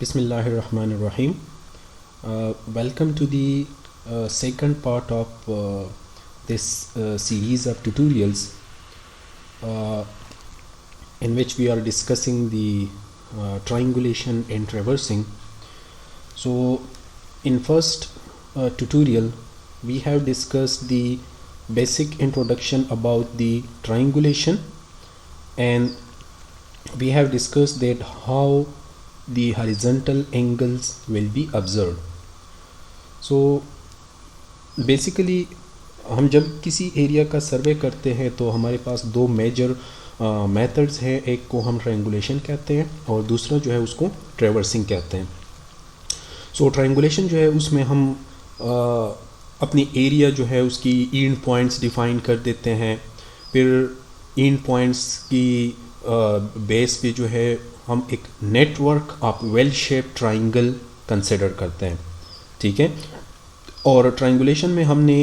Bismillahirrahmanirrahim. Welcome to the second part of this series of tutorials in which we are discussing the triangulation and traversing. So in first tutorial we have discussed the basic introduction about the triangulation, and we have discussed that how the horizontal angles will be observed. So basically हम जब किसी area का सर्वे करते हैं तो हमारे पास दो major methods हैं, एक को हम ट्रायंगुलेशन कहते हैं और दूसरा जो है उसको ट्रैवर्सिंग कहते हैं. सो ट्रायंगुलेशन जो है उसमें हम अपनी एरिया जो है उसकी एंड पॉइंट्स डिफाइन कर देते हैं, फिर एंड पॉइंट्स की बेस पे जो है हम एक network of well shape triangle consider करते हैं. ठीक है, और ट्रायंगुलेशन में हमने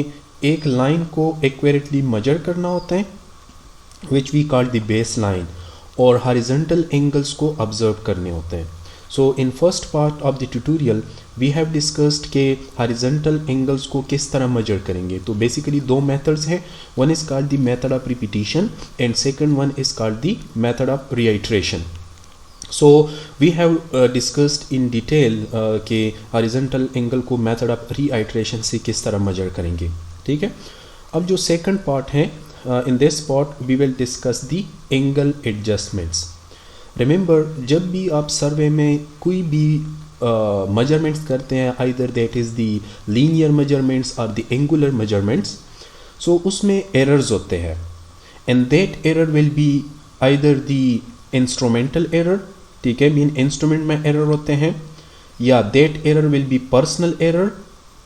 एक लाइन को एक्यूरेटली मेजर करना होता है which we call the base line, और हॉरिजॉन्टल एंगल्स को ऑब्जर्व करने होते हैं. So in first part of the tutorial we have discussed के हॉरिजॉन्टल एंगल्स को किस तरह मेजर करेंगे. तो बेसिकली दो मेथड्स हैं, one is called the method of repetition and second one is called the method of reiteration. So we have discussed in detail के horizontal angle को मेथड ऑफ रीआइट्रेशन से किस तरह मेजर करेंगे. ठीक है, अब जो सेकंड पार्ट है, in this part we will discuss the angle adjustments. Remember, जब भी आप सर्वे में कोई भी मेजरमेंट्स करते हैं, either that is the linear measurements और द एंगुलर मेजरमेंट्स, सो उसमें एरर्स होते हैं and that error will be either the instrumental error, ठीक है, मीन इंस्ट्रूमेंट में एरर होते हैं, या that error will be personal error.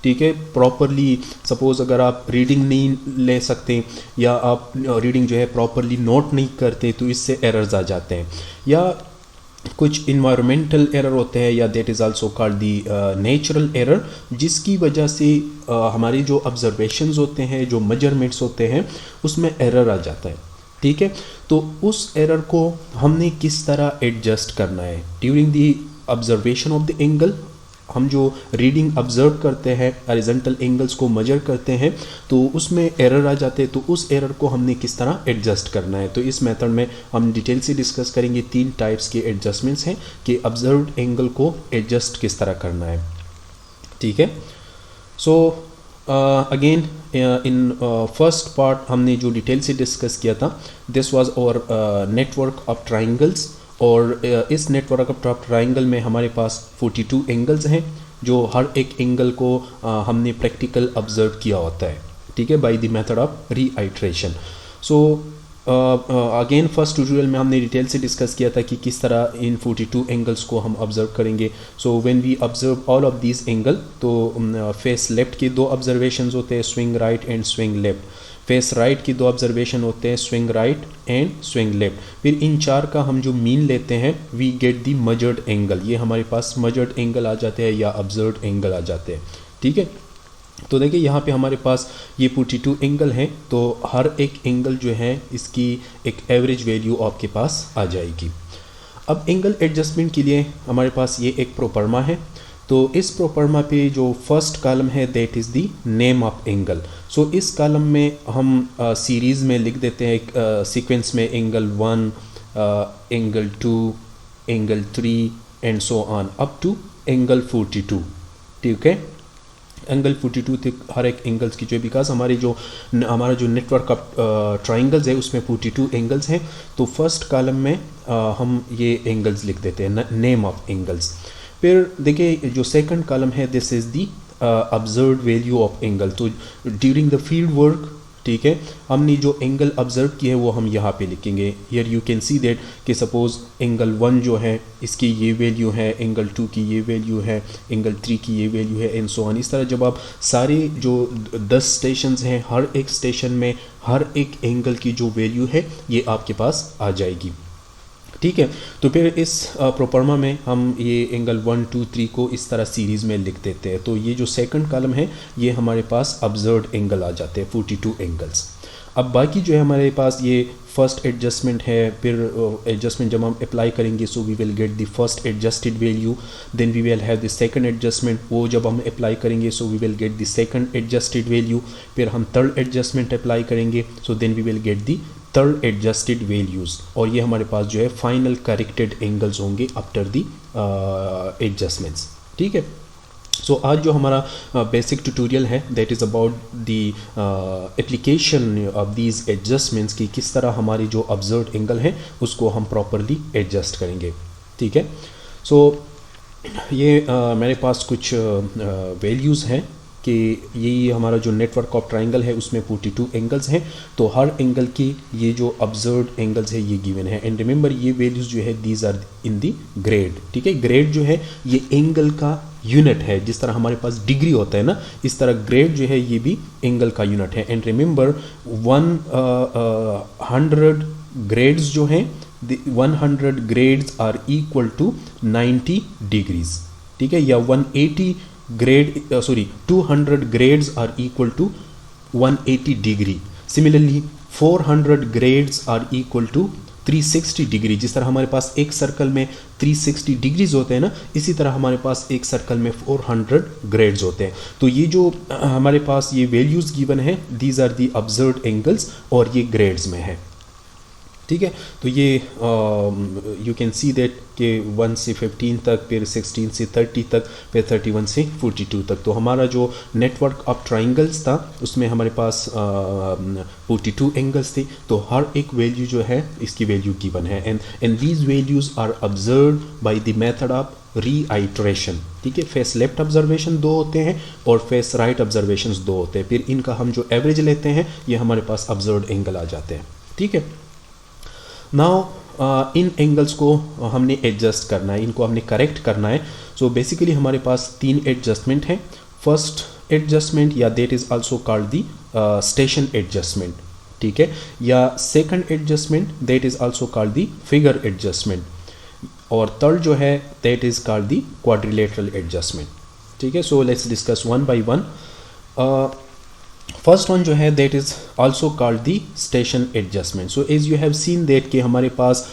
ठीक है, प्रॉपरली सपोज अगर आप रीडिंग नहीं ले सकते या आप रीडिंग जो है प्रॉपरली नोट नहीं करते तो इससे एरर्स आ जाते हैं, या कुछ इन्वायरमेंटल एरर होते हैं, या that is also called the natural error, जिसकी वजह से हमारी जो ऑब्जर्वेशंस होते हैं, जो मेजरमेंट्स होते हैं, उसमें एरर आ जाता है. ठीक है, तो उस एरर को हमने किस तरह एडजस्ट करना है during the observation of the angle. हम जो रीडिंग ऑब्जर्व करते हैं, हॉरिजॉन्टल एंगल्स को मेजर करते हैं, तो उसमें एरर आ जाते हैं, तो उस एरर को हमने किस तरह एडजस्ट करना है. तो इस मेथड में हम डिटेल से डिस्कस करेंगे. तीन टाइप्स के एडजस्टमेंट्स हैं कि ऑब्जर्व्ड एंगल को एडजस्ट किस तरह करना है. ठीक है, so again in first part हमने जो डिटेल से डिस्कस किया था, this was our network of triangles, और इस नेटवर्क ऑफ ट्राइंगल में हमारे पास 42 एंगल्स हैं, जो हर एक एंगल को हमने प्रैक्टिकल ऑब्जर्व किया होता है. ठीक है, by the method of reiteration. So again first tutorial में हमने डिटेल से डिस्कस किया था कि किस तरह इन 42 एंगल्स को हम ऑब्जर्व करेंगे. So when we observe all of these angle, तो फेस लेफ्ट के दो ऑब्जर्वेशंस होते हैं, swing right and swing left. Face right की दो ऑब्जर्वेशन होते हैं, स्विंग राइट एंड स्विंग लेफ्ट. फिर इन चार का हम जो मीन लेते हैं, we get the measured angle. ये हमारे पास मेजर्ड एंगल आ जाते हैं या ऑब्जर्व्ड एंगल आ जाते हैं. ठीक है, तो देखिए यहाँ पे हमारे पास ये 42 एंगल हैं, तो हर एक एंगल जो है इसकी एक एवरेज वैल्यू आपके पास आ जाएगी. अब एंगल एडजस्टमेंट के लिए हमारे पास ये एक प्रोपरमा है. तो इस प्रोपरमा पे जो फर्स्ट कॉलम है that is the name of angle. So इस कॉलम में हम सीरीज़ में लिख देते हैं सीक्वेंस में angle 1, angle 2, angle 3 and so on up to angle 42. ठीक है, एंगल 42 तक हर एक एंगल्स की जो, बिकॉज हमारा जो नेटवर्क ऑफ ट्राइंगल्स है उसमें 42 एंगल्स हैं, तो फर्स्ट कॉलम में हम ये एंगल्स लिख देते हैं, नेम ऑफ एंगल्स. फिर देखिए जो सेकंड कॉलम है, this is the observed value of angle. तो ड्यूरिंग द फील्ड वर्क, ठीक है, हमने जो एंगल ऑब्जर्व किए हैं वो हम यहाँ पे लिखेंगे. Here you can see that कि सपोज एंगल 1 जो है इसकी ये वैल्यू है, एंगल 2 की ये वैल्यू है, एंगल 3 की ये वैल्यू है, एंड सो ऑन. इस तरह जब आप सारे जो 10 स्टेशंस हैं, हर एक स्टेशन में हर एक एंगल की जो वैल्यू है ये आपके पास आ जाएगी. ठीक है, तो फिर इस प्रोपरमा में हम ये एंगल 1, 2, 3 को इस तरह सीरीज़ में लिख देते हैं. तो ये जो सेकंड कॉलम है ये हमारे पास ऑब्जर्व्ड एंगल आ जाते हैं, 42 एंगल्स. अब बाकी जो है हमारे पास ये फर्स्ट एडजस्टमेंट है, फिर एडजस्टमेंट जब हम अप्लाई करेंगे so we will get the first adjusted value, then we will have the second adjustment, वो जब हम अप्लाई करेंगे so we will get the second adjusted value, फिर हम थर्ड एडजस्टमेंट अप्लाई करेंगे so then we will get the third adjusted values, और ये हमारे पास जो है फाइनल करेक्टेड एंगल्स होंगे आफ्टर द एडजस्टमेंट्स। ठीक है, सो आज जो हमारा बेसिक ट्यूटोरियल है that is about the application of these adjustments की किस तरह हमारी जो ऑब्जर्व्ड एंगल है उसको हम प्रॉपरली एडजस्ट करेंगे। ठीक है, सो ये मेरे पास कुछ वैल्यूज़ हैं कि यही हमारा जो नेटवर्क ऑफ ट्राइंगल है उसमें 42 एंगल्स हैं, तो हर एंगल की ये जो ऑब्जर्व्ड एंगल्स है ये गिवन है। एंड रिमेंबर ये वैल्यूज़ जो है these are in the grade. ठीक है, ग्रेड जो है ये एंगल का यूनिट है, जिस तरह हमारे पास डिग्री होता है ना, इस तरह ग्रेड जो है ये भी एंगल का यूनिट है। एंड रिमेंबर 100 ग्रेड्स जो हैं 100 grades are equal to 90 degrees. ठीक है, या 180 200 grades are equal to 180 degree. Similarly 400 grades are equal to 360 degree. जिस तरह हमारे पास एक सर्कल में 360 डिग्रीज होते हैं ना, इसी तरह हमारे पास एक सर्कल में 400 ग्रेड्स होते हैं। तो ये जो हमारे पास ये वैल्यूज़ गिवन है these are the observed angles और ये ग्रेड्स में है। ठीक है, तो ये यू कैन सी दैट कि 1 से 15 तक, फिर 16 से 30 तक, फिर 31 से 42 तक। तो हमारा जो नेटवर्क ऑफ ट्राइंगल्स था उसमें हमारे पास 42 एंगल्स थे, तो हर एक वैल्यू जो है इसकी वैल्यू गिवन है। And these values are observed by the method of reiteration. ठीक है, फेस लेफ्ट ऑब्जर्वेशन 2 होते हैं और फेस राइट ऑब्जर्वेशन 2 होते हैं, फिर इनका हम जो एवरेज लेते हैं ये हमारे पास ऑब्जर्व्ड एंगल आ जाते हैं। ठीक है, नाउ इन एंगल्स को हमने एडजस्ट करना है, इनको हमने करेक्ट करना है। सो बेसिकली हमारे पास 3 एडजस्टमेंट हैं। फर्स्ट एडजस्टमेंट या that is also called the station adjustment. ठीक है, या second adjustment that is also called the figure adjustment, और थर्ड जो है that is called the quadrilateral adjustment. ठीक है, so let's discuss one by one. First one जो है that is also called the station adjustment. So as you have seen that कि हमारे पास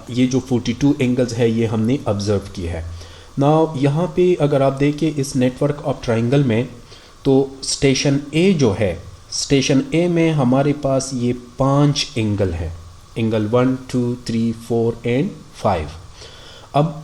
ये जो 42 एंगल्स है ये हमने ऑब्जर्व की है। नाउ यहाँ पे अगर आप देखें इस नेटवर्क ऑफ ट्राइंगल में, तो स्टेशन ए जो है, स्टेशन ए में हमारे पास ये 5 एंगल है, एंगल 1 2 3 4 एंड 5। अब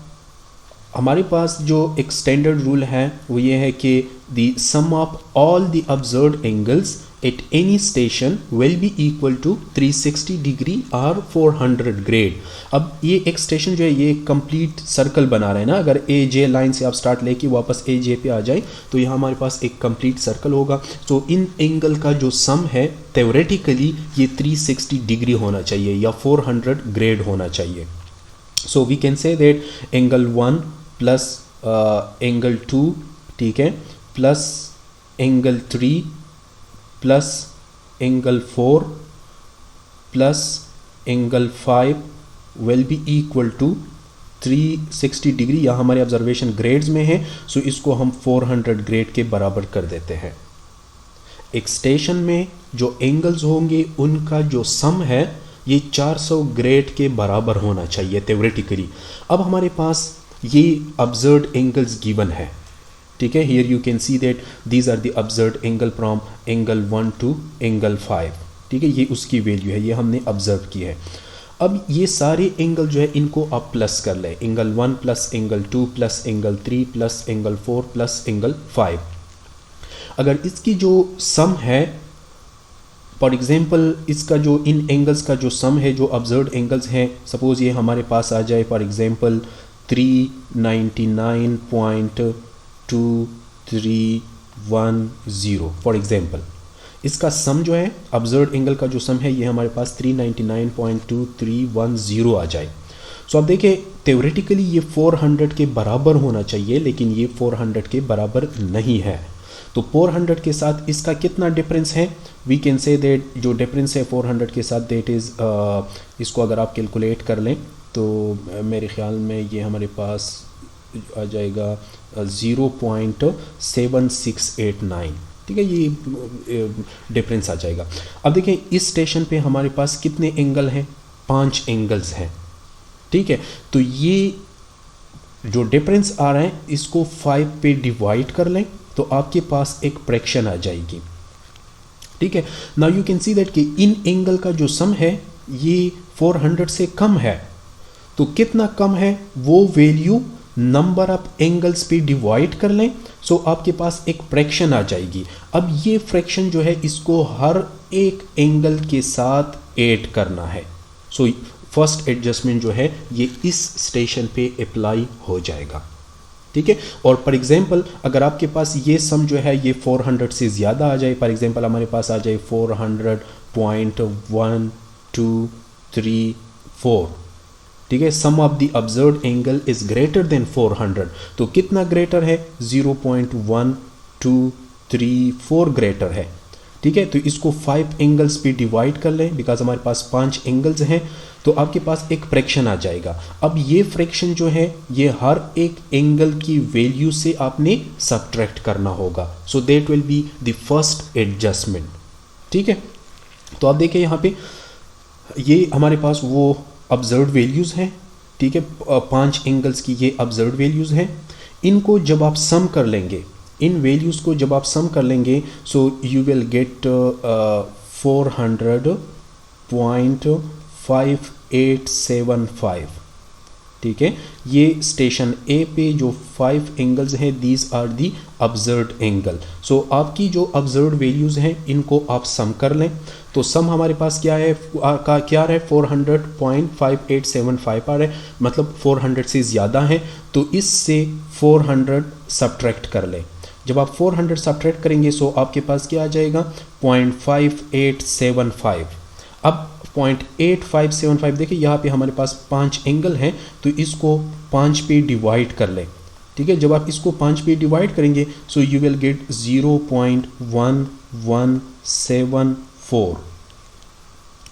हमारे पास जो एक स्टैंडर्ड रूल है वो ये है कि the sum of all the observed angles at any station will be equal to 360 degree और 400 ग्रेड। अब ये एक स्टेशन जो है ये एक कंप्लीट सर्कल बना रहे हैं ना, अगर ए जे लाइन से आप स्टार्ट लेके वापस ए जे पे आ जाए तो यहाँ हमारे पास एक कंप्लीट सर्कल होगा। तो इन एंगल का जो सम है थ्योरेटिकली ये 360 डिग्री होना चाहिए या 400 ग्रेड होना चाहिए। So we can say that angle 1 plus angle 2, ठीक है, plus angle 3 plus angle 4 plus angle 5 will be equal to 360 degree. या हमारे ऑब्जर्वेशन ग्रेड्स में है, सो इसको हम 400 ग्रेड के बराबर कर देते हैं। एक स्टेशन में जो एंगल्स होंगे उनका जो सम है ये 400 ग्रेड के बराबर होना चाहिए थ्योरेटिकली। अब हमारे पास ये ऑब्जर्व्ड एंगल्स गिवन है, ठीक है। Here you can see that these are the observed angle from angle 1 to angle 5, ठीक है, ये उसकी वैल्यू है, ये हमने ऑब्जर्व की है। अब ये सारे एंगल जो है इनको आप प्लस कर लें, angle 1 plus angle 2 plus angle 3 plus angle 4 plus angle 5। अगर इसकी जो सम है, फॉर एग्जाम्पल इसका जो इन एंगल्स का जो सम है, जो ऑब्जर्व्ड एंगल्स हैं, सपोज ये हमारे पास आ जाए फॉर एग्जाम्पल 399.2310 फॉर एग्जाम्पल, इसका सम जो है ऑब्जर्व्ड एंगल का जो सम है ये हमारे पास 399.2310 आ जाए। सो अब देखिए थ्योरेटिकली ये 400 के बराबर होना चाहिए, लेकिन ये 400 के बराबर नहीं है। तो 400 के साथ इसका कितना डिफरेंस है, वी कैन से दैट जो डिफरेंस है 400 के साथ दैट इज़, इसको अगर आप कैलकुलेट कर लें तो मेरे ख्याल में ये हमारे पास आ जाएगा 0.7689, ठीक है, ये डिफरेंस आ जाएगा। अब देखें इस स्टेशन पे हमारे पास कितने एंगल हैं, 5 एंगल्स हैं, ठीक है। तो ये जो डिफरेंस आ रहा है इसको 5 पे डिवाइड कर लें तो आपके पास एक फ्रैक्शन आ जाएगी, ठीक है। Now you can see that कि इन एंगल का जो सम है ये 400 से कम है, तो कितना कम है वो वैल्यू नंबर ऑफ एंगल्स पे डिवाइड कर लें, सो आपके पास एक फ्रैक्शन आ जाएगी। अब ये फ्रैक्शन जो है इसको हर एक एंगल के साथ ऐड करना है, सो फर्स्ट एडजस्टमेंट जो है ये इस स्टेशन पे अप्लाई हो जाएगा, ठीक है। और फॉर एग्जांपल अगर आपके पास ये सम जो है ये 400 से ज़्यादा आ जाए, फॉर एग्जांपल हमारे पास आ जाए 400.123 ठीक है, sum of the observed angle is greater than 400, तो कितना ग्रेटर है, 0.1234 ग्रेटर है, ठीक है। तो इसको 5 एंगल्स पे डिवाइड कर लें, बिकॉज हमारे पास 5 एंगल्स हैं, तो आपके पास एक फ्रैक्शन आ जाएगा। अब ये फ्रैक्शन जो है ये हर एक एंगल की वैल्यू से आपने सब्ट्रैक्ट करना होगा, so that will be the first adjustment, ठीक है। तो आप देखिए यहाँ पे ये हमारे पास वो ऑब्जर्व्ड वैल्यूज़ हैं, ठीक है, 5 एंगल्स की ये ऑब्जर्व्ड वैल्यूज़ हैं। इनको जब आप सम कर लेंगे, इन वैल्यूज़ को जब आप सम कर लेंगे, सो यू विल गेट 400.5875, ठीक है। ये स्टेशन ए पे जो 5 एंगल्स हैं these are the observed angle, so आपकी जो ऑब्जर्व्ड वैल्यूज़ हैं इनको आप सम कर लें, तो सम हमारे पास क्या है, क्या रहा है 400.5875 आ रहा है, मतलब 400 से ज़्यादा है, तो इससे 400 सब्ट्रैक्ट कर लें। जब आप 400 सब्ट्रैक्ट करेंगे सो आपके पास क्या आ जाएगा 0.5875। अब 0.8575 देखिए यहाँ पे हमारे पास 5 एंगल हैं, तो इसको 5 पे डिवाइड कर लें, ठीक है। जब आप इसको 5 पे डिवाइड करेंगे सो यू विल गेट 0.1174,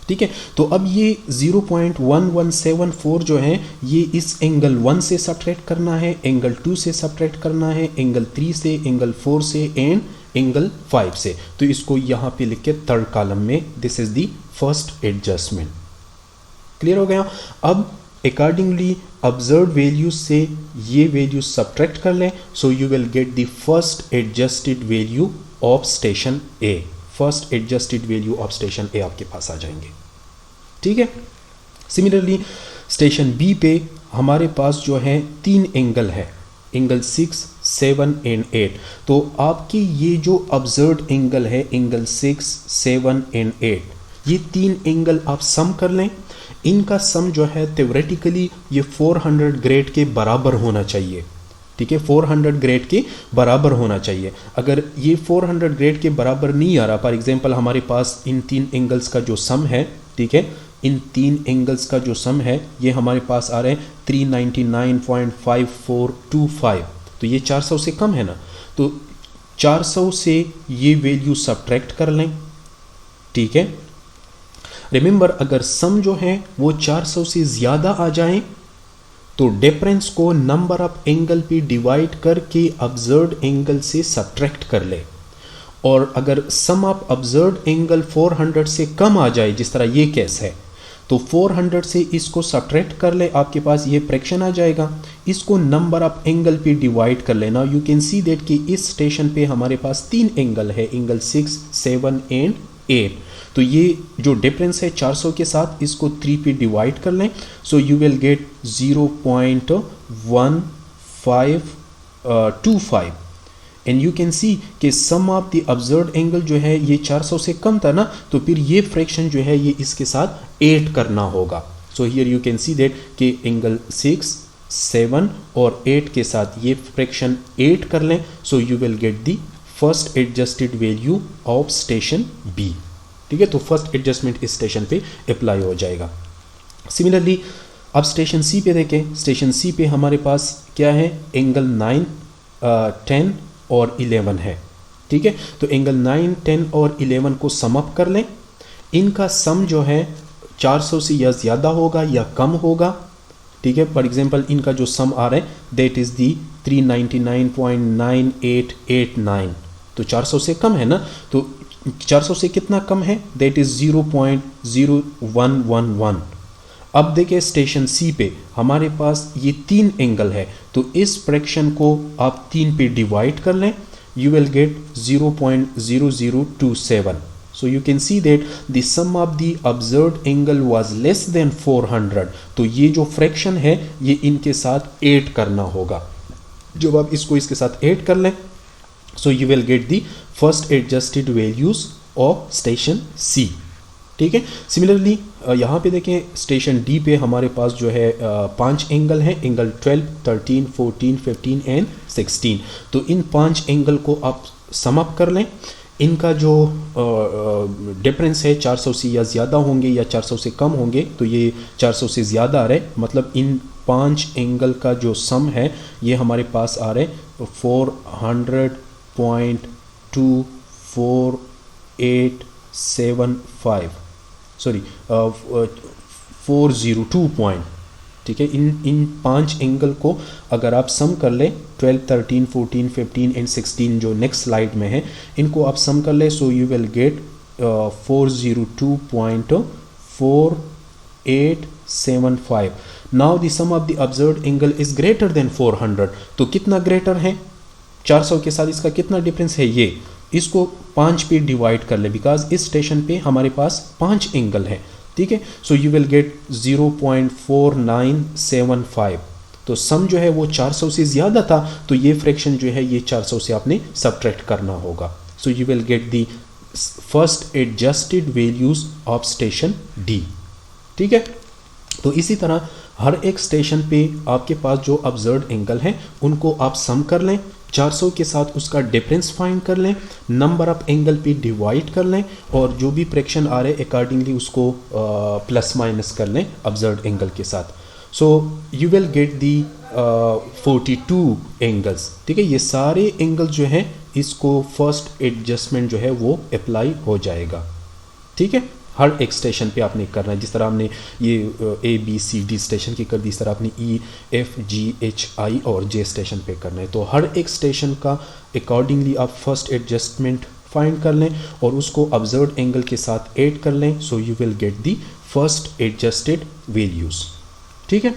ठीक है। तो अब ये 0.1174 जो है ये इस एंगल 1 से सब्ट्रैक्ट करना है, एंगल 2 से सब्ट्रैक्ट करना है, एंगल 3 से, एंगल 4 से एंड एंगल 5 से, तो इसको यहाँ पे लिख के थर्ड कॉलम में this is the first adjustment. Clear हो गया। अब अकॉर्डिंगली ऑब्जर्व वैल्यू से ये वैल्यू सब्ट्रैक्ट कर लें, so you will get the first adjusted value of station A, first adjusted value of station A आपके पास आ जाएंगे, ठीक है। सिमिलरली स्टेशन बी पे हमारे पास जो है 3 एंगल है, एंगल 6, 7 एंड 8, तो आपकी ये जो ऑब्जर्व्ड एंगल है एंगल 6, 7 एंड 8, ये 3 एंगल आप सम कर लें। इनका सम जो है थ्योरेटिकली ये 400 ग्रेड के बराबर होना चाहिए, ठीक है, 400 ग्रेड के बराबर होना चाहिए। अगर ये 400 ग्रेड के बराबर नहीं आ रहा, फॉर एग्जांपल हमारे पास इन 3 एंगल्स का जो सम है, ठीक है, इन 3 एंगल्स का जो सम है ये हमारे पास आ रहे हैं 399.5425, तो ये 400 से कम है ना, तो 400 से ये वैल्यू सब्ट्रैक्ट कर लें, ठीक है। रिमेंबर अगर सम जो है वो 400 से ज़्यादा आ जाए तो डिफरेंस को नंबर ऑफ एंगल पे डिवाइड करके ऑब्जर्व्ड एंगल से सब्ट्रैक्ट कर ले, और अगर सम ऑफ ऑब्जर्व्ड एंगल 400 से कम आ जाए, जिस तरह ये केस है, तो 400 से इसको सब्ट्रैक्ट कर ले, आपके पास ये फ्रैक्शन आ जाएगा, इसको नंबर ऑफ एंगल पे डिवाइड कर लेना। यू कैन सी दैट कि इस स्टेशन पे हमारे पास 3 एंगल है, एंगल 6, 7 एंड 8, तो ये जो डिफरेंस है 400 के साथ इसको 3 पे डिवाइड कर लें, so you will gate 0.1525, and you can सी कि सम ऑफ द ऑब्जर्व्ड एंगल जो है ये 400 से कम था ना, तो फिर ये फ्रैक्शन जो है ये इसके साथ ऐड करना होगा। So here you can see that कि एंगल 6, 7 और 8 के साथ ये फ्रैक्शन ऐड कर लें, so you will get the first adjusted value of station B, ठीक है। तो फर्स्ट एडजस्टमेंट इस स्टेशन पे अप्लाई हो जाएगा। सिमिलरली अब स्टेशन सी पे देखें, स्टेशन सी पे हमारे पास क्या है, एंगल 9, 10 और 11 है, ठीक है। तो एंगल 9, 10 और 11 को सम अप कर लें, इनका सम जो है 400 से या ज़्यादा होगा या कम होगा, ठीक है। फॉर एग्जांपल इनका जो सम आ रहा है दैट इज़ दी 399.9889, तो 400 से कम है ना, तो 400 से कितना कम है, दैट इज 0.0111। अब देखिए स्टेशन सी पे हमारे पास ये 3 एंगल है, तो इस फ्रैक्शन को आप 3 पे डिवाइड कर लें, you will get 0.0027. So you can see that the sum of the observed angle was less than 400. तो ये जो फ्रैक्शन है ये इनके साथ ऐड करना होगा। जब आप इसको इसके साथ ऐड कर लें, so you will get the first adjusted values of station C. ठीक है। सिमिलरली यहाँ पे देखें स्टेशन डी पे हमारे पास जो है 5 एंगल हैं, एंगल 12, 13, 14, 15 एंड 16। तो इन 5 एंगल को आप सम अप कर लें, इनका जो डिफरेंस है 400 से या ज़्यादा होंगे या 400 से कम होंगे, तो ये 400 से ज़्यादा आ रहे, मतलब इन 5 एंगल का जो सम है ये हमारे पास आ रहे 400.24875, सॉरी 402 पॉइंट। ठीक है, इन 5 एंगल को अगर आप सम कर लें 12, 13, 14, 15 एंड 16 जो नेक्स्ट स्लाइड में है, इनको आप सम कर लें, so you will get 402.4875। Now the sum of the observed angle is greater than 400। तो कितना ग्रेटर है, 400 के साथ इसका कितना डिफरेंस है, ये इसको 5 पे डिवाइड कर ले, बिकॉज इस स्टेशन पे हमारे पास 5 एंगल है। ठीक है, सो यू विल गेट 0.4975। तो सम जो है वो 400 से ज़्यादा था, तो ये फ्रैक्शन जो है ये 400 से आपने सब्ट्रैक्ट करना होगा। सो you will get the first adjusted values of station D. ठीक है, तो इसी तरह हर एक स्टेशन पे आपके पास जो ऑब्जर्व्ड एंगल हैं उनको आप सम कर लें, 400 के साथ उसका डिफरेंस फाइंड कर लें, नंबर ऑफ एंगल पे डिवाइड कर लें, और जो भी फ्रैक्शन आ रहे अकॉर्डिंगली उसको प्लस माइनस कर लें ऑब्जर्व्ड एंगल के साथ। सो you will get the 42 angles. ठीक है, ये सारे एंगल जो हैं इसको फर्स्ट एडजस्टमेंट जो है वो अप्लाई हो जाएगा। ठीक है, हर एक स्टेशन पे आपने करना है, जिस तरह हमने ये ABCD स्टेशन की कर दी, इस तरह आपने EFGHI और J स्टेशन पे करना है। तो हर एक स्टेशन का अकॉर्डिंगली आप फर्स्ट एडजस्टमेंट फाइंड कर लें और उसको ऑब्जर्व्ड एंगल के साथ ऐड कर लें, so you will get the first adjusted values. ठीक है,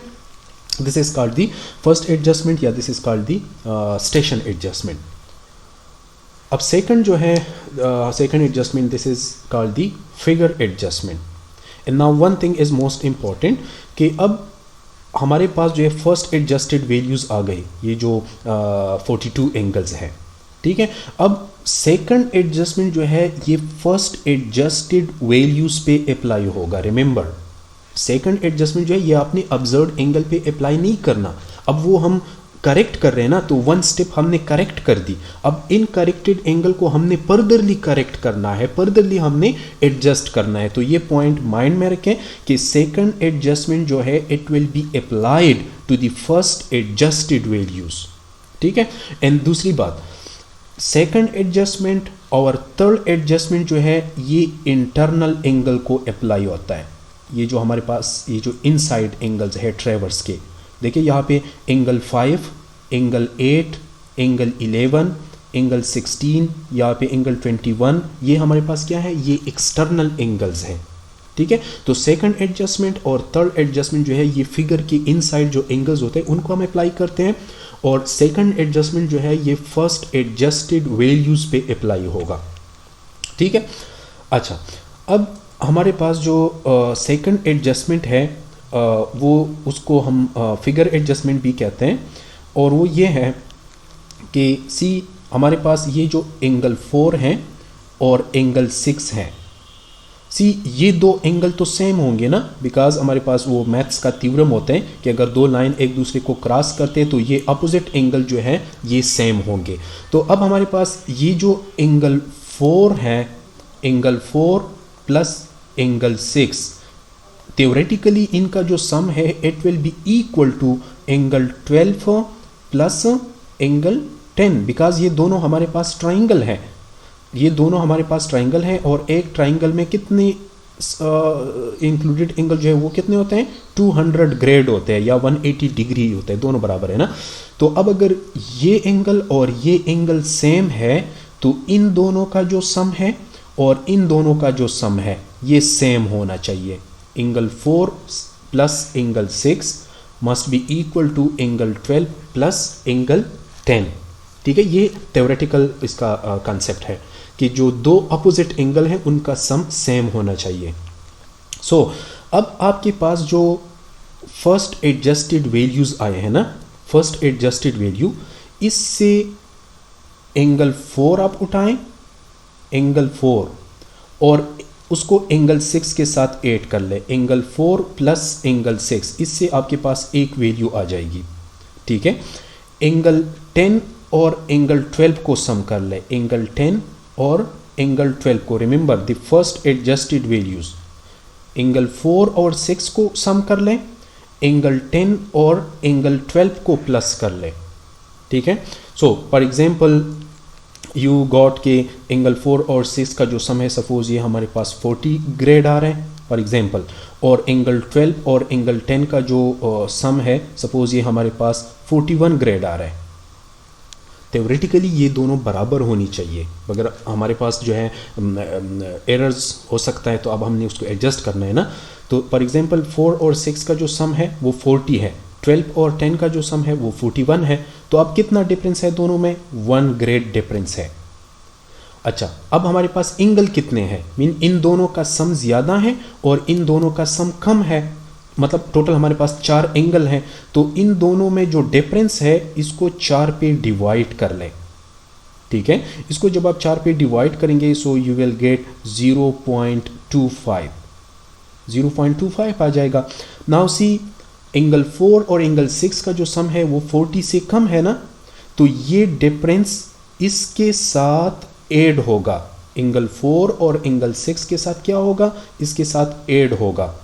this is called the first adjustment या this is called the station adjustment. अब सेकंड जो है second adjustment, this is called the figure adjustment. And now one thing is most important कि अब हमारे पास जो है फर्स्ट एडजस्टेड वैल्यूज आ गई, ये जो 42 एंगल्स हैं। ठीक है, अब सेकंड एडजस्टमेंट जो है ये फर्स्ट एडजस्टेड वैल्यूज पे अप्लाई होगा। रिमेंबर, सेकंड एडजस्टमेंट जो है ये आपने ऑब्जर्व्ड एंगल पे अप्लाई नहीं करना। अब वो हम करेक्ट कर रहे हैं ना, तो वन स्टेप हमने करेक्ट कर दी, अब इन करेक्टेड एंगल को हमने फर्दरली करेक्ट करना है, फर्दरली हमने एडजस्ट करना है। तो ये पॉइंट माइंड में रखें कि सेकंड एडजस्टमेंट जो है it will be applied to the first adjusted values. ठीक है, एंड दूसरी बात, सेकंड एडजस्टमेंट और थर्ड एडजस्टमेंट जो है ये इंटरनल एंगल को अप्लाई होता है। ये जो हमारे पास ये जो इनसाइड एंगल्स है ट्रेवर्स के, देखिए यहाँ पे एंगल 5, एंगल 8, एंगल 11, एंगल 16, यहाँ पे एंगल 21, ये हमारे पास क्या है, ये एक्सटर्नल एंगल्स हैं। ठीक है, तो सेकंड एडजस्टमेंट और थर्ड एडजस्टमेंट जो है ये फिगर के इनसाइड जो एंगल्स होते हैं उनको हम अप्लाई करते हैं, और सेकंड एडजस्टमेंट जो है ये फर्स्ट एडजस्टेड वैल्यूज पे अप्लाई होगा। ठीक है, अच्छा, अब हमारे पास जो सेकंड एडजस्टमेंट है वो उसको हम फिगर एडजस्टमेंट भी कहते हैं, और वो ये है कि सी हमारे पास ये जो एंगल 4 हैं और एंगल 6 हैं, सी ये दो एंगल तो सेम होंगे ना, बिकॉज हमारे पास वो मैथ्स का थ्योरम होते हैं कि अगर दो लाइन एक दूसरे को क्रॉस करते हैं तो ये अपोजिट एंगल जो है ये सेम होंगे। तो अब हमारे पास ये जो एंगल 4 है, एंगल 4 प्लस एंगल 6, theoretically इनका जो सम है it will be equal to angle 12 plus angle 10, because ये दोनों हमारे पास ट्राइंगल है, ये दोनों हमारे पास ट्राइंगल है, और एक ट्राइंगल में कितने इंक्लूडेड एंगल जो है वो कितने होते हैं, 200 ग्रेड होते हैं या 180 डिग्री होते हैं, दोनों बराबर है ना। तो अब अगर ये एंगल और ये एंगल सेम है तो इन दोनों का जो सम है और इन दोनों का जो सम है ये सेम होना चाहिए। Angle 4 plus angle 6 must be equal to angle 12 plus angle 10। ठीक है, ये थ्योरेटिकल इसका कंसेप्ट है कि जो दो अपोजिट एंगल हैं उनका सम सेम होना चाहिए। सो अब आपके पास जो फर्स्ट एडजस्टेड वैल्यूज आए हैं ना, फर्स्ट एडजस्टेड वैल्यू, इससे एंगल 4 आप उठाएं, एंगल 4, और उसको एंगल 6 के साथ ऐड कर ले, एंगल 4 प्लस एंगल 6, इससे आपके पास एक वैल्यू आ जाएगी। ठीक है, एंगल 10 और एंगल 12 को सम कर ले, एंगल 10 और एंगल 12 को, remember the first adjusted values, angle 4 और 6 को सम कर लें, एंगल 10 और एंगल 12 को प्लस कर लें। ठीक है, so for example you got के एंगल 4 और 6 का जो सम है, सपोज ये हमारे पास 40 ग्रेड आ रहा है फॉर एग्जांपल, और एंगल 12 और एंगल 10 का जो सम है, सपोज ये हमारे पास 41 ग्रेड आ रहा है। थ्योरेटिकली ये दोनों बराबर होनी चाहिए, अगर हमारे पास जो है एरर्स हो सकता है तो अब हमने उसको एडजस्ट करना है ना। तो फॉर एग्जांपल 4 और 6 का जो सम है वो 40 है, 12 और 10 का जो सम है वो 41 है, तो अब कितना डिफरेंस है दोनों में, 1 ग्रेड डिफरेंस है। अच्छा, अब हमारे पास एंगल कितने हैं, मीन इन दोनों का सम ज़्यादा है और इन दोनों का सम कम है, मतलब टोटल हमारे पास 4 एंगल हैं, तो इन दोनों में जो डिफरेंस है इसको 4 पे डिवाइड कर लें। ठीक है, इसको जब आप 4 पे डिवाइड करेंगे सो यू विल गेट 0.25 आ जाएगा। नाउ सी, एंगल 4 और एंगल 6 का जो सम है वो 40 से कम है ना, तो ये डिफरेंस इसके साथ ऐड होगा, एंगल 4 और एंगल 6 के साथ क्या होगा, इसके साथ ऐड होगा।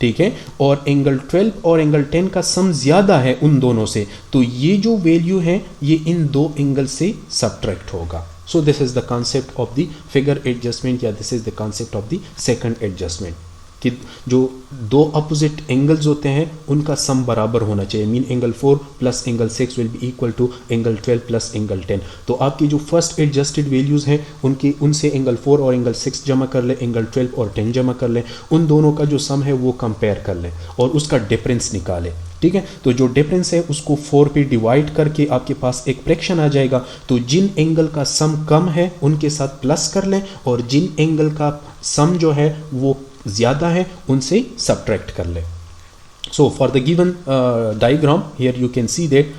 ठीक है, और एंगल 12 और एंगल 10 का सम ज्यादा है उन दोनों से, तो ये जो वैल्यू है ये इन दो एंगल से सब्ट्रैक्ट होगा। So this is the concept of the figure adjustment, या this is the concept of the second adjustment, कि जो दो अपोजिट एंगल्स होते हैं उनका सम बराबर होना चाहिए, mean angle 4 plus angle 6 will be equal to angle 12 plus angle 10। तो आपकी जो फर्स्ट एडजस्टेड वैल्यूज हैं उनसे एंगल 4 और एंगल 6 जमा कर ले, एंगल 12 और 10 जमा कर ले, उन दोनों का जो सम है वो कंपेयर कर ले और उसका डिफरेंस निकाले। ठीक है, तो जो डिफरेंस है उसको 4 पे डिवाइड करके आपके पास एक फ्रैक्शन आ जाएगा, तो जिन एंगल का सम कम है उनके साथ प्लस कर लें और जिन एंगल का सम जो है वो ज़्यादा है उनसे सब्ट्रैक्ट कर ले। So for the given diagram here you can see that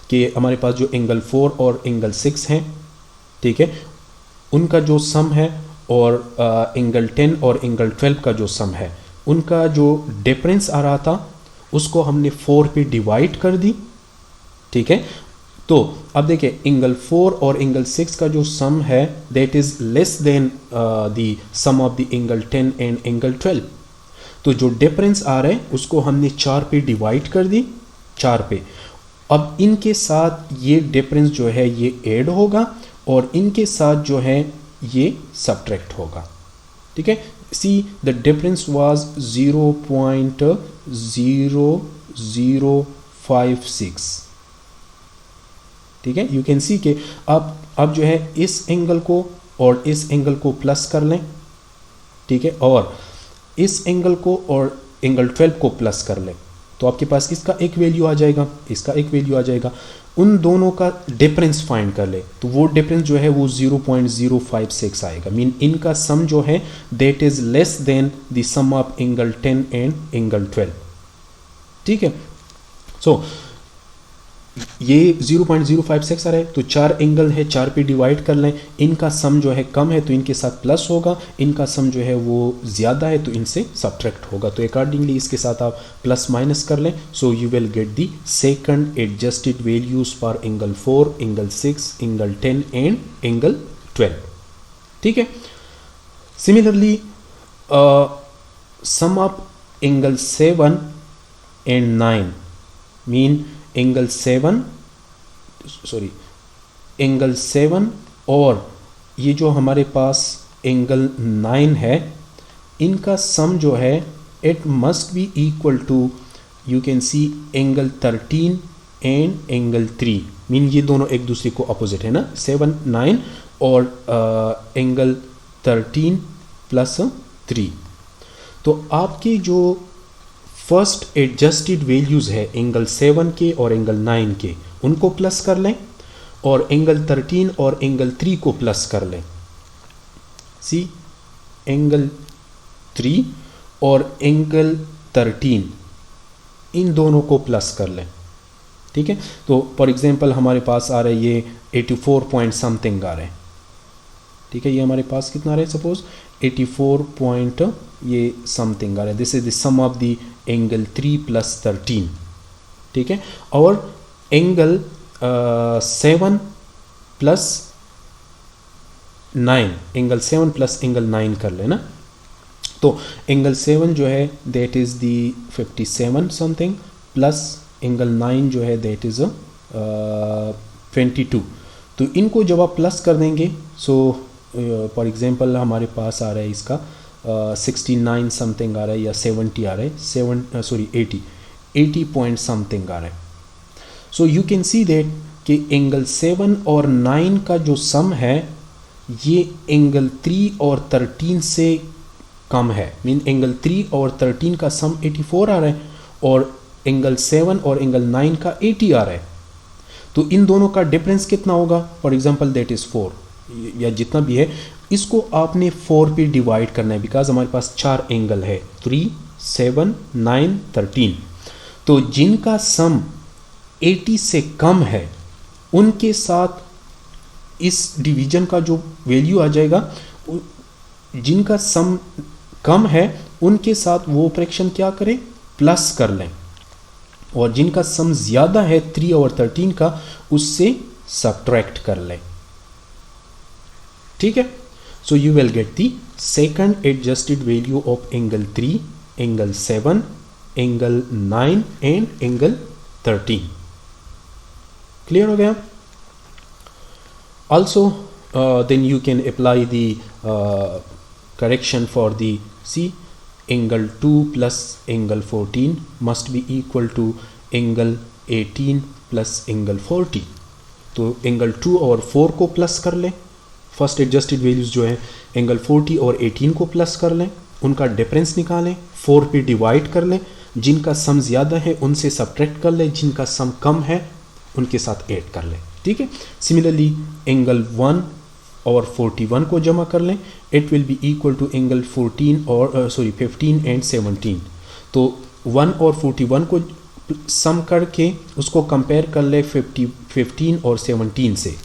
कि हमारे पास जो एंगल 4 और एंगल 6 हैं, ठीक है, उनका जो सम है और एंगल 10 और एंगल 12 का जो सम है, उनका जो डिफरेंस आ रहा था उसको हमने 4 पे डिवाइड कर दी। ठीक है, तो अब देखिए एंगल 4 और एंगल 6 का जो सम है that is less than the sum of the angle 10 and angle 12। तो जो डिफरेंस आ रहा है उसको हमने 4 पे डिवाइड कर दी, 4 पे। अब इनके साथ ये डिफरेंस जो है ये ऐड होगा और इनके साथ जो है ये सब्ट्रैक्ट होगा। ठीक है, सी द डिफरेंस वाज 0.0056। ठीक है, यू कैन सी के अब जो है इस एंगल को और इस एंगल को प्लस कर लें। ठीक है, और इस एंगल को और एंगल 12 को प्लस कर लें, तो आपके पास इसका एक वैल्यू आ जाएगा, इसका एक वैल्यू आ जाएगा। उन दोनों का डिफरेंस फाइंड कर ले, तो वो डिफरेंस जो है वो 0.056 आएगा, मीन इनका सम जो है that is less than the sum of angle 10 and angle 12। ठीक है, सो ये 0.056 आ रहा है, तो 4 एंगल है, 4 पे डिवाइड कर लें, इनका सम जो है कम है तो इनके साथ प्लस होगा, इनका सम जो है वो ज़्यादा है तो इनसे सब्ट्रैक्ट होगा। तो अकॉर्डिंगली इसके साथ आप प्लस माइनस कर लें, so you will get the second adjusted values for angle 4, angle 6, angle 10 and angle 12। ठीक है, similarly sum of angle 7 and 9 mean angle 7 और ये जो हमारे पास एंगल 9 है, इनका सम जो है it must be equal to, you can see angle 13 and angle 3, mean ये दोनों एक दूसरे को अपोजिट है ना, 7, 9 और एंगल 13 प्लस 3। तो आपके जो फर्स्ट एडजस्टेड वैल्यूज़ है एंगल 7 के और एंगल 9 के, उनको प्लस कर लें और एंगल 13 और एंगल 3 को प्लस कर लें। सी एंगल 3 और एंगल 13 इन दोनों को प्लस कर लें। ठीक है, तो फॉर एग्जांपल हमारे पास आ रहा है ये 84 पॉइंट समथिंग आ रहा है। ठीक है, ये हमारे पास कितना आ रहा है, सपोज 84 पॉइंट ये समथिंग आ रहा है। This is the sum of the angle 3 plus 13। ठीक है, और angle 7 plus 9, angle 7 plus angle 9 कर लेना। तो एंगल 7 जो है that is the 57 something plus angle 9 जो है दैट इज़ 22। तो इनको जब आप प्लस कर देंगे, सो फॉर एग्जांपल हमारे पास आ रहा है इसका 69 समथिंग आ रहा है या 70 आ रहा है, 80 पॉइंट समथिंग आ रहा है। So you can see that कि एंगल 7 और 9 का जो सम है ये एंगल 3 और 13 से कम है। मीन एंगल 3 और 13 का सम 84 आ रहा है और एंगल 7 और एंगल 9 का 80 आ रहा है। तो इन दोनों का डिफरेंस कितना होगा, फॉर एग्जांपल दैट इज़ 4 या जितना भी है, इसको आपने 4 पे डिवाइड करना है बिकॉज हमारे पास 4 एंगल है 3, 7, 9, 13। तो जिनका सम 80 से कम है उनके साथ इस डिवीजन का जो वैल्यू आ जाएगा, जिनका सम कम है उनके साथ वो फ्रैक्शन क्या करें, प्लस कर लें, और जिनका सम ज़्यादा है 3 और 13 का उससे सब्ट्रैक्ट कर लें। ठीक है, सो you will get the second adjusted value of angle 3, angle 7, angle 9 and angle 13। Clear हो गया? Also then you can apply the correction for the angle 2 plus angle 14 must be equal to angle 18 plus angle 40। तो angle 2 और 4 को plus कर लें, first adjusted values जो है angle 40 और 18 को प्लस कर लें, उनका डिफरेंस निकालें, 4 पे डिवाइड कर लें, जिनका सम ज़्यादा है उनसे सब्ट्रैक्ट कर लें, जिनका सम कम है उनके साथ ऐड कर लें। ठीक है, सिमिलरली एंगल 1 और 41 को जमा कर लें, it will be equal to angle 15 and 17। तो 1 और 41 को सम करके उसको कंपेयर कर ले 15 और 17 से,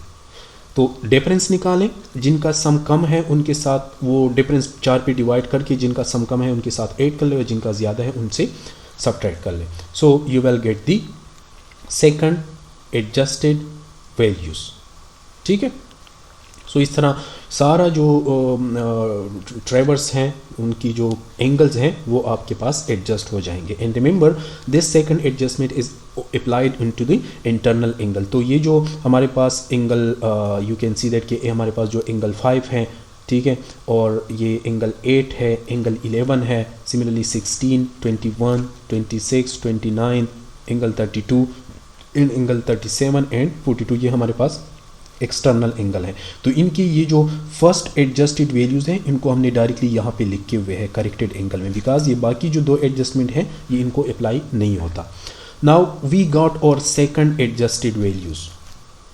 तो डिफरेंस निकालें, जिनका सम कम है उनके साथ वो डिफरेंस 4 पे डिवाइड करके जिनका सम कम है उनके साथ ऐड कर ले और जिनका ज़्यादा है उनसे सब्ट्रैक्ट कर ले। सो you will get the second adjusted values. ठीक है, सो इस तरह सारा जो ट्रेवर्स हैं उनकी जो एंगल्स हैं वो आपके पास एडजस्ट हो जाएंगे। And remember this second adjustment is applied into the internal angle. तो ये जो हमारे पास angle you can see that कि हमारे पास जो एंगल 5 है, ठीक है, और ये एंगल 8 है, एंगल 11 है, सिमिलरली 16, 21, 26, 29, एंगल 32, एंगल 37 एंड 42, ये हमारे पास एक्सटर्नल एंगल है। तो इनकी ये जो फर्स्ट एडजस्टेड वैल्यूज़ हैं इनको हमने डायरेक्टली यहाँ पे लिखे हुए हैं करेक्टेड एंगल में, बिकॉज ये बाकी जो दो एडजस्टमेंट है ये इनको अप्लाई नहीं होता। नाउ वी गॉट और सेकंड एडजस्टेड वैल्यूज़।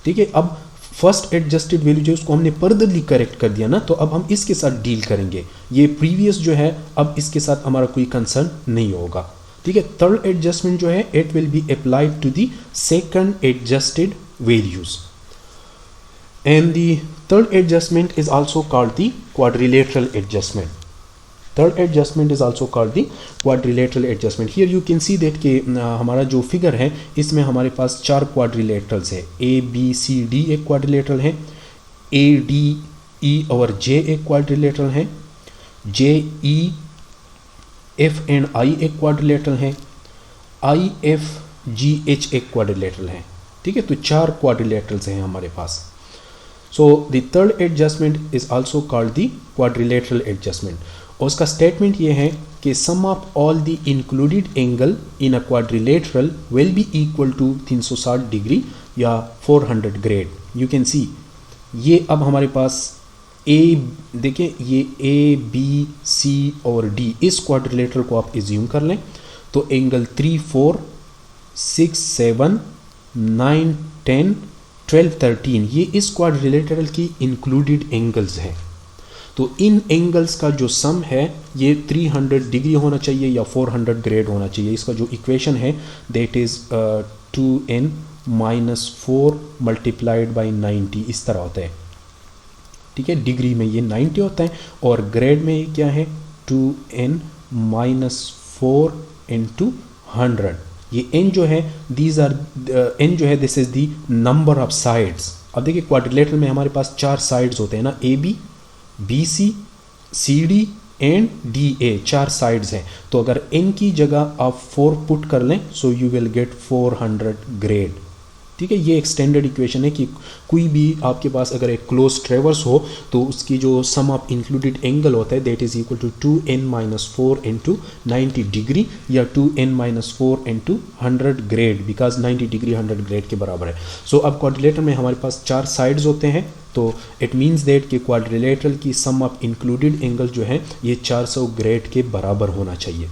ठीक है, अब फर्स्ट एडजस्टेड वैल्यू जो उसको हमने फर्दरली करेक्ट कर दिया ना, तो अब हम इसके साथ डील करेंगे। ये प्रीवियस जो है अब इसके साथ हमारा कोई कंसर्न नहीं होगा। ठीक है, थर्ड एडजस्टमेंट जो है it will be applied to the second adjusted values, and the third adjustment is also called the quadrilateral adjustment. Third adjustment is also called the quadrilateral adjustment. Here you can see that कि हमारा जो figure है इसमें हमारे पास 4 quadrilaterals है, A B C D एक quadrilateral है, A D E और J एक quadrilateral है, J E F and I एक quadrilateral है, I F G H एक quadrilateral है। ठीक है, तो 4 quadrilaterals हैं हमारे पास। So the third adjustment is also called the quadrilateral adjustment. और उसका स्टेटमेंट ये है कि sum of all the included angle in a quadrilateral will be equal to 360 degree या 400 ग्रेड। You can see ये अब हमारे पास ए, देखिए ये ए बी सी और डी, इस क्वाड्रिलेटरल को आप एज्यूम कर लें तो एंगल 3, 4, 6, 7, 9, 10, 12, 13 ये इस क्वाड्रिलेटरल की इंक्लूडेड एंगल्स हैं। तो इन एंगल्स का जो सम है ये 300 डिग्री होना चाहिए या 400 ग्रेड होना चाहिए। इसका जो इक्वेशन है that is 2n - 4 multiplied by 90, इस तरह होता है, ठीक है। डिग्री में ये 90 होता है और ग्रेड में ये क्या है 2n - 4 इंटू 100। ये n जो है n जो है this is the number of sides. अब देखिए क्वाड्रिलेटरल में हमारे पास 4 साइड्स होते हैं ना, A B, B C, C D and D A, 4 sides हैं। तो अगर n की जगह आप 4 पुट कर लें so you will gate 400 grade, ठीक है। ये एक स्टैंडर्ड इक्वेशन है कि कोई भी आपके पास अगर एक क्लोज ट्रेवर्स हो तो उसकी जो सम ऑफ इंक्लूडेड एंगल होता है that is equal to 2n - 4 into 90 degree या 2n - 4 into 100 grade, because 90 degree 100 grade के बराबर है। सो अब क्वाड्रिलेटरल में हमारे पास 4 साइड्स होते हैं तो इट मीन्स दैट कि क्वाड्रिलेटरल की सम ऑफ इंक्लूडेड एंगल जो है ये 400 ग्रेड के बराबर होना चाहिए।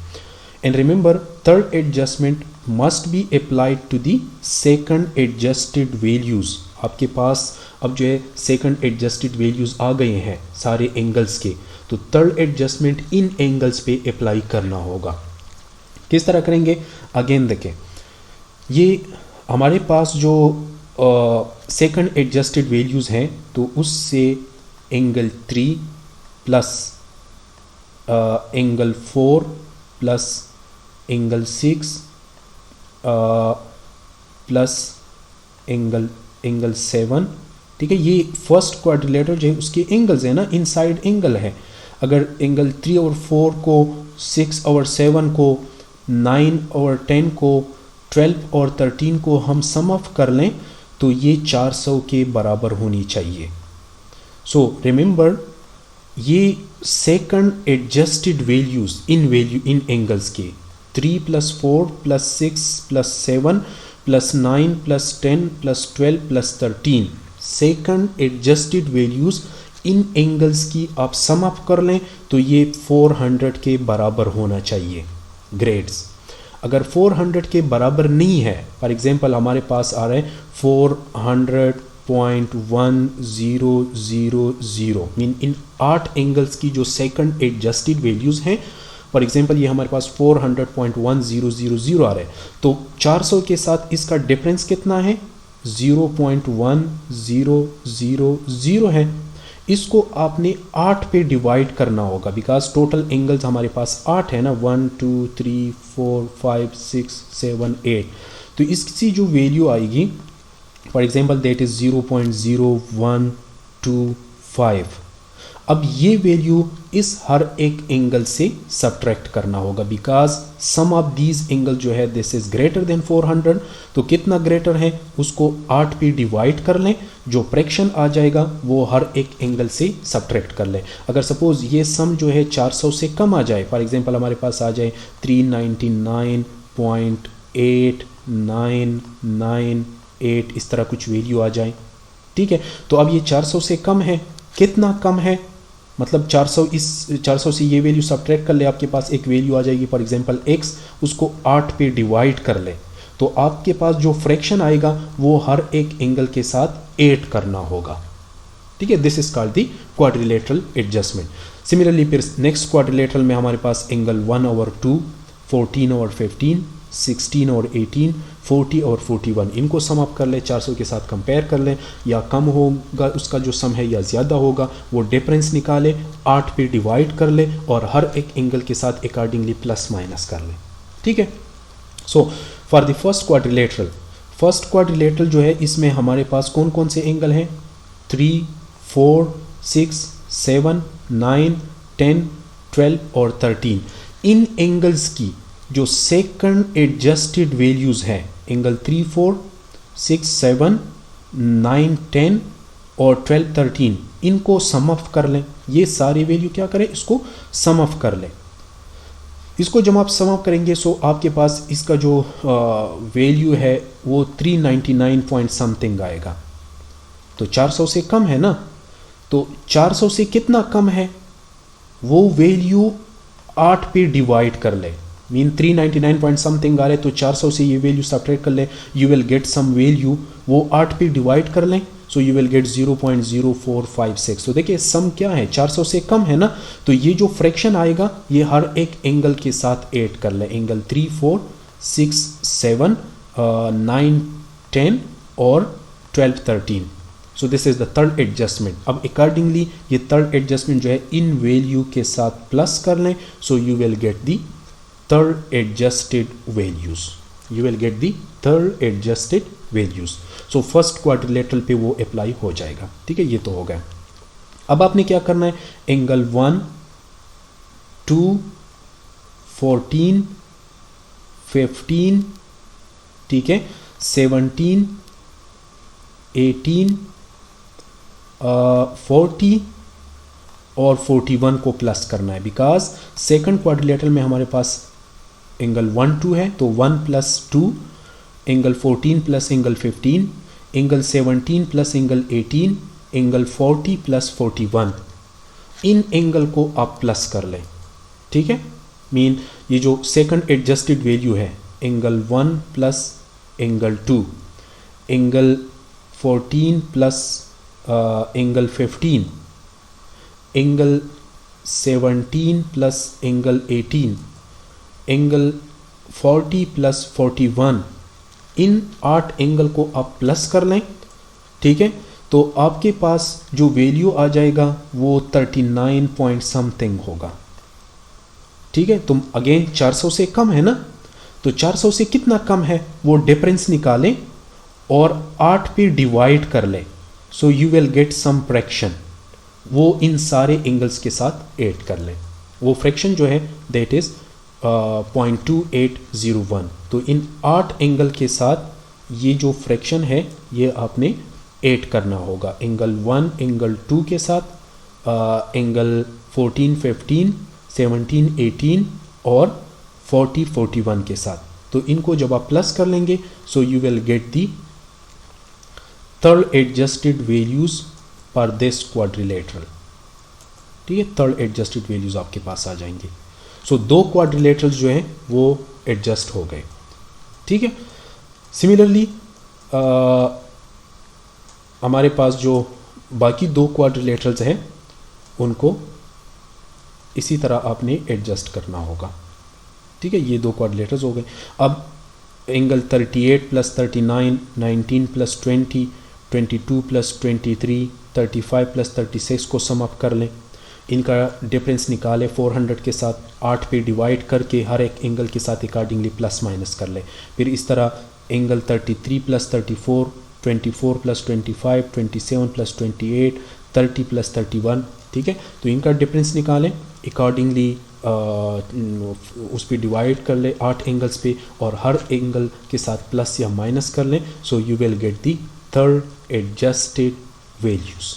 And remember, third adjustment must be applied to the second adjusted values। आपके पास अब जो है second adjusted values आ गए हैं सारे एंगल्स के, तो थर्ड एडजस्टमेंट इन एंगल्स पे अप्लाई करना होगा। किस तरह करेंगे अगेन देखें, ये हमारे पास जो सेकंड एडजस्टेड वैल्यूज़ हैं तो उससे angle 3 plus angle 4 plus angle 6 plus angle 7, ठीक है। ये फर्स्ट क्वाड्रिलेटरल जो है उसके एंगल्स है ना, इनसाइड एंगल है। अगर एंगल 3 और 4 को, 6 और 7 को, 9 और 10 को, 12 और 13 को हम सम ऑफ कर लें तो ये 400 के बराबर होनी चाहिए। सो रिमेंबर ये second adjusted values in angles के 3 + 4 + 6 + 7 + 9 + 10 + 12 + 13 second adjusted values in angles की आप सम अप कर लें तो ये 400 के बराबर होना चाहिए ग्रेड्स। अगर 400 के बराबर नहीं है, फॉर एग्जांपल हमारे पास आ रहा है 400.1000 मीन इन 8 एंगल्स की जो सेकंड एडजस्टेड वैल्यूज़ हैं, फॉर एग्जांपल ये हमारे पास 400.1000 आ रहा है तो 400 के साथ इसका डिफरेंस कितना है 0.1000 है। इसको आपने 8 पे डिवाइड करना होगा बिकॉज टोटल एंगल्स हमारे पास 8 है ना, 1 2 3 4 5 6 7 8। तो इसकी जो वैल्यू आएगी फॉर एग्जांपल दैट इज 0.0125। अब ये वैल्यू इस हर एक एंगल से सब्ट्रैक्ट करना होगा because sum of these angle जो है दिस इज ग्रेटर देन 400। तो कितना ग्रेटर है उसको 8 पे डिवाइड कर लें, जो फ्रैक्शन आ जाएगा वो हर एक एंगल से सब्ट्रैक्ट कर लें। अगर सपोज ये सम जो है 400 से कम आ जाए, फॉर एग्जांपल हमारे पास आ जाए 399.8998 इस तरह कुछ वैल्यू आ जाए, ठीक है। तो अब ये 400 से कम है, कितना कम है मतलब 400 से ये वैल्यू सब्ट्रैक्ट कर ले, आपके पास एक वैल्यू आ जाएगी फॉर एग्जांपल x, उसको 8 पे डिवाइड कर ले तो आपके पास जो फ्रैक्शन आएगा वो हर एक एंगल के साथ 8 करना होगा, ठीक है। This is called the quadrilateral adjustment. Similarly फिर नेक्स्ट क्वाड्रिलेटरल में हमारे पास एंगल 1/2, 14/15, 16/18, 40/41 इनको सम अप कर ले, 400 के साथ कंपेयर कर लें, या कम होगा उसका जो सम है या ज़्यादा होगा वो डिफरेंस निकाले, 8 पे डिवाइड कर ले और हर एक एंगल के साथ अकॉर्डिंगली प्लस माइनस कर ले, ठीक है। So for the first quadrilateral जो है इसमें हमारे पास कौन कौन से एंगल हैं 3, 4, 6, 7, 9, 10, 12 और 13। इन एंगल्स की जो सेकंड एडजस्टेड वैल्यूज़ हैं एंगल 3, 4, 6, 7, 9, 10 और 12, 13 इनको सम ऑफ कर लें। ये सारी वैल्यू क्या करें, इसको सम ऑफ कर लें। इसको जब आप सम ऑफ करेंगे सो आपके पास इसका जो वैल्यू है वो 399 पॉइंट समथिंग आएगा, तो 400 से कम है ना, तो 400 से कितना कम है, वो वैल्यू 8 पे डिवाइड कर ले, मीन 399 पॉइंट समथिंग आ रहे, तो 400 से ये वैल्यू सब्ट्रैक्ट कर ले, you will get some value, वो 8 पे डिवाइड कर लें, सो यू विल गेट 0.0456। तो देखिए सम क्या है, 400 से कम है ना, तो ये जो फ्रैक्शन आएगा ये हर एक एंगल के साथ ऐड कर ले, एंगल 3, 4, 6, 7, 9, 10 और 12, 13। सो this is the third adjustment. अब अकॉर्डिंगली ये थर्ड एडजस्टमेंट जो है इन वैल्यू के साथ प्लस कर लें, so you will get the third adjusted values, you will get the third adjusted values. So first quadrilateral पे वो अप्लाई हो जाएगा, ठीक है, ये तो हो गया। अब आपने क्या करना है, एंगल 1, 2, 14, 15, ठीक है, 17, 18, 40 और 41 को प्लस करना है, बिकॉज सेकंड क्वाड्रिलेटरल में हमारे पास एंगल 1, 2 है, तो 1 plus 2, angle 14 plus angle 15, angle 17 plus angle 18, angle 40 plus 41, इन एंगल को आप प्लस कर लें, ठीक है, मीन ये जो सेकंड एडजस्टेड वैल्यू है, angle 1 plus angle 2, angle 14 plus angle 15, angle 17 plus angle 18, angle 40 plus 41, इन 8 एंगल को आप प्लस कर लें, ठीक है, तो आपके पास जो वैल्यू आ जाएगा वो 39 पॉइंट समथिंग होगा, ठीक है। तुम अगेन 400 से कम है ना, तो 400 से कितना कम है वो डिफरेंस निकालें और 8 पे डिवाइड कर लें, so you will get some fraction, वो इन सारे एंगल्स के साथ ऐड कर लें, वो फ्रैक्शन जो है दैट इज 0.2801। तो इन 8 एंगल के साथ ये जो फ्रैक्शन है ये आपने ऐड करना होगा, एंगल 1, एंगल 2 के साथ, एंगल 14, 15, 17, 18 और 40, 41 के साथ। तो इनको जब आप प्लस कर लेंगे, सो you will get the third adjusted values पर दिस क्वाड्रिलेटरल, ठीक है, थर्ड एडजस्टेड वैल्यूज आपके पास आ जाएंगे। सो 2 क्वाड्रिलेटरल्स जो हैं वो एडजस्ट हो गए, ठीक है। सिमिलरली हमारे पास जो बाकी 2 क्वाड्रिलेटरल्स हैं उनको इसी तरह आपने एडजस्ट करना होगा, ठीक है, ये 2 क्वाड्रिलेटरल्स हो गए। अब angle 38 plus 39, 19 plus 20, 22 plus 23, 35 plus 36 को सम अप कर लें, इनका डिफरेंस निकालें 400 के साथ, 8 पे डिवाइड करके हर एक एंगल के साथ अकॉर्डिंगली प्लस माइनस कर लें। फिर इस तरह angle 33 plus 34, 24 plus 25, 27 plus 28, 30 plus 31, ठीक है, तो इनका डिफरेंस निकालें, अकॉर्डिंगली उस पर डिवाइड कर ले 8 एंगल्स पे और हर एंगल के साथ प्लस या माइनस कर लें, so you will get the third adjusted values,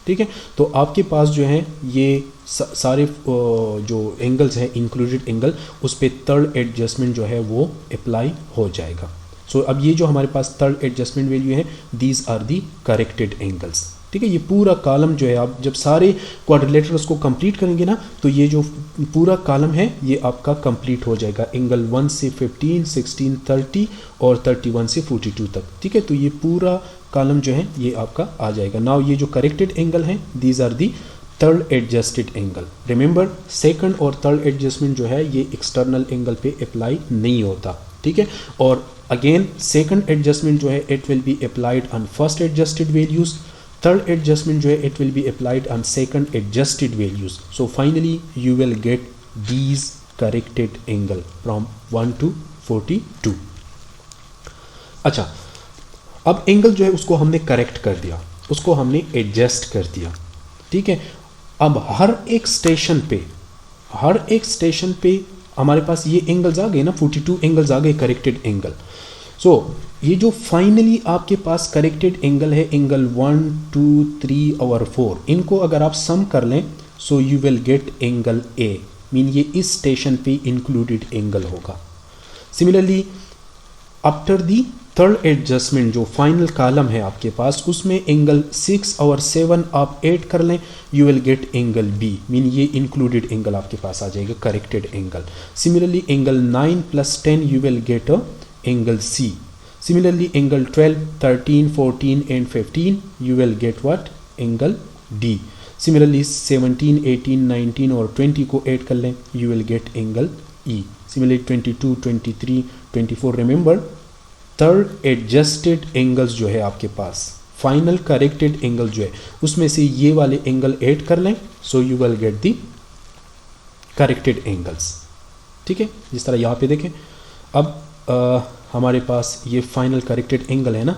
ठीक है। तो आपके पास जो है ये सारे जो एंगल्स हैं इंक्लूडेड एंगल, उस पर थर्ड एडजस्टमेंट जो है वो अप्लाई हो जाएगा। सो अब ये जो हमारे पास थर्ड एडजस्टमेंट वैल्यू है, these are the corrected angles, ठीक है। ये पूरा कॉलम जो है आप जब सारे क्वाड्रिलेटरल्स को कंप्लीट करेंगे ना, तो ये जो पूरा कॉलम है ये आपका कंप्लीट हो जाएगा, एंगल 1 से 15, 16, 30 और 31 से 42 तक, ठीक है। तो ये पूरा कॉलम जो है ये आपका आ जाएगा। नाउ ये जो करेक्टेड एंगल है, these are the third adjusted angle. Remember second और थर्ड एडजस्टमेंट जो है ये एक्सटर्नल एंगल पे अप्लाई नहीं होता, ठीक है। और अगेन सेकंड एडजस्टमेंट जो है it will be applied on first adjusted values, third adjustment जो है it will be applied on second adjusted values. So finally you will get these corrected angle from 1 to 42. अच्छा, अब angle जो है उसको हमने करेक्ट कर दिया, उसको हमने एडजस्ट कर दिया, ठीक है। अब हर एक स्टेशन पे हमारे पास ये एंगल्स आ गए ना, 42 एंगल्स आ गए करेक्टेड एंगल। सो ये जो फाइनली आपके पास करेक्टेड एंगल है, एंगल 1, 2, 3 और 4, इनको अगर आप सम कर लें, so you will get angle A, mean ये इस स्टेशन पे इंक्लूडेड एंगल होगा। Similarly after the third adjustment जो फाइनल कॉलम है आपके पास, उसमें एंगल 6 और 7 आप ऐड कर लें, you will get angle B, mean ये इंक्लूडेड एंगल आपके पास आ जाएगा, corrected angle. Similarly angle 9 + 10 you will get a angle C. Similarly, angle 12, 13, 14 and 15, you will get what? Angle D. Similarly, 17, 18, 19 और 20 को ऐड कर लें, you will get angle E. Similarly, 22, 23, 24. Remember, third adjusted angles जो है आपके पास, final corrected angle जो है, उसमें से ये वाले एंगल ऐड कर लें, so you will get the corrected angles. ठीक है, जिस तरह यहाँ पे देखें। अब हमारे पास ये फाइनल करेक्टेड एंगल है ना,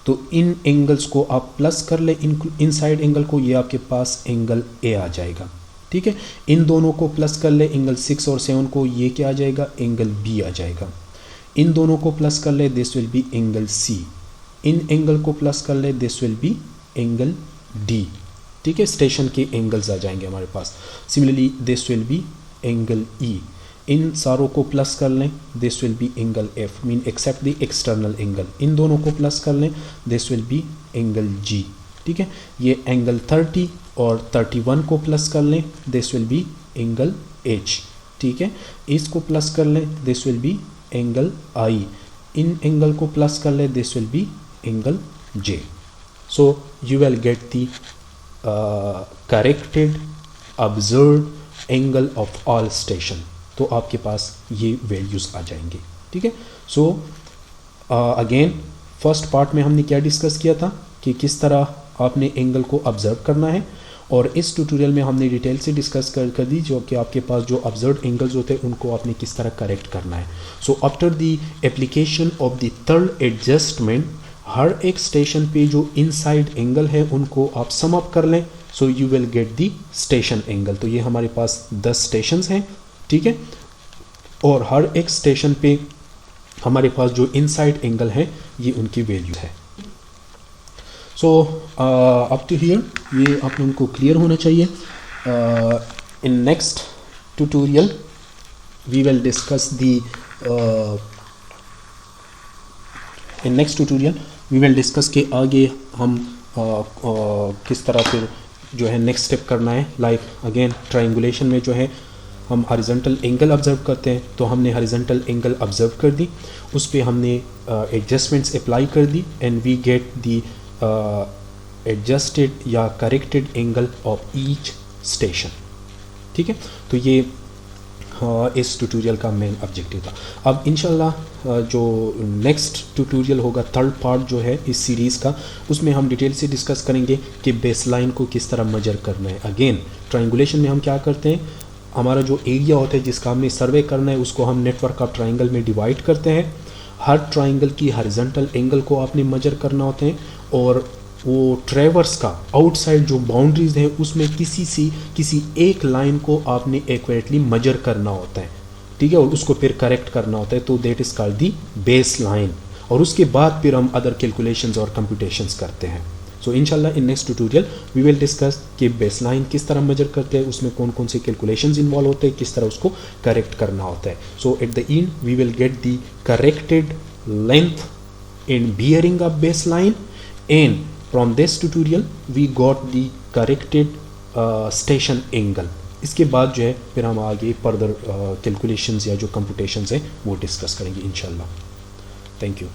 तो इन एंगल्स को आप प्लस कर ले, इनसाइड एंगल को, ये आपके पास एंगल ए आ जाएगा। ठीक है, इन दोनों को प्लस कर ले, एंगल 6 और 7 को, ये क्या आ जाएगा? एंगल बी आ जाएगा। इन दोनों को प्लस कर ले, this will be angle C. इन एंगल को प्लस कर ले, this will be angle D. ठीक है, स्टेशन के एंगल्स आ जाएंगे हमारे पास। Similarly this will be angle E. इन सारों को प्लस कर लें, this will be angle F, mean except the external angle. इन दोनों को प्लस कर लें, this will be angle G. ठीक है, ये एंगल 30 और 31 को प्लस कर लें, this will be angle H. ठीक है, इसको प्लस कर लें, this will be angle I. In angle को प्लस कर लें, this will be angle J. So you will get the corrected observed angle of all station. तो आपके पास ये वैल्यूज़ आ जाएंगे। ठीक है, सो अगेन फर्स्ट पार्ट में हमने क्या डिस्कस किया था कि किस तरह आपने एंगल को ऑब्जर्व करना है, और इस ट्यूटोरियल में हमने डिटेल से डिस्कस कर दी जो कि आपके पास जो ऑब्जर्व एंगल्स होते हैं उनको आपने किस तरह करेक्ट करना है। So after the application of the third adjustment, हर एक स्टेशन पे जो इनसाइड एंगल है उनको आप सम अप कर लें, so you will get the station angle. तो ये हमारे पास 10 स्टेशंस हैं। ठीक है, और हर एक स्टेशन पे हमारे पास जो इनसाइड एंगल है ये उनकी वैल्यू है। सो अप टू हियर ये आप लोगों को क्लियर होना चाहिए। In next tutorial we will discuss the in next tutorial we will discuss के आगे हम किस तरह फिर जो है नेक्स्ट स्टेप करना है। लाइक अगेन ट्रायंगुलेशन में जो है हम हॉरिजॉन्टल एंगल ऑब्जर्व करते हैं, तो हमने हॉरिजॉन्टल एंगल ऑब्जर्व कर दी, उस पर हमने एडजस्टमेंट्स अप्लाई कर दी, and we get the adjusted या corrected angle of each station. ठीक है, तो ये इस ट्यूटोरियल का मेन ऑब्जेक्टिव था। अब इंशाल्लाह जो नेक्स्ट ट्यूटोरियल होगा, थर्ड पार्ट जो है इस सीरीज़ का, उसमें हम डिटेल से डिस्कस करेंगे कि बेसलाइन को किस तरह मेजर करना है। अगेन ट्रायंगुलेशन में हम क्या करते हैं, हमारा जो एरिया होता है जिसका हमने सर्वे करना है उसको हम नेटवर्क ऑफ ट्राइंगल में डिवाइड करते हैं। हर ट्राइंगल की हॉरिजॉन्टल एंगल को आपने मेजर करना होते हैं, और वो ट्रेवर्स का आउटसाइड जो बाउंड्रीज है उसमें किसी एक लाइन को आपने एक्यूरेटली मेजर करना होता है। ठीक है, और उसको फिर करेक्ट करना होता है, तो that is called the base line. और उसके बाद फिर हम अदर कैलकुलेशंस और कंप्यूटेशंस करते हैं। सो इंशाल्लाह in next tutorial we will discuss कि बेसलाइन किस तरह मेजर करते हैं, उसमें कौन कौन से कैलकुलेशंस इन्वॉल्व होते हैं, किस तरह उसको करेक्ट करना होता है। So at the end we will get the corrected length in bearing of baseline, and from this tutorial we got the corrected station angle. इसके बाद जो है फिर हम आगे फर्दर कैलकुलेशंस या जो कंप्यूटेशंस हैं वो डिस्कस करेंगे इंशाल्लाह। Thank you.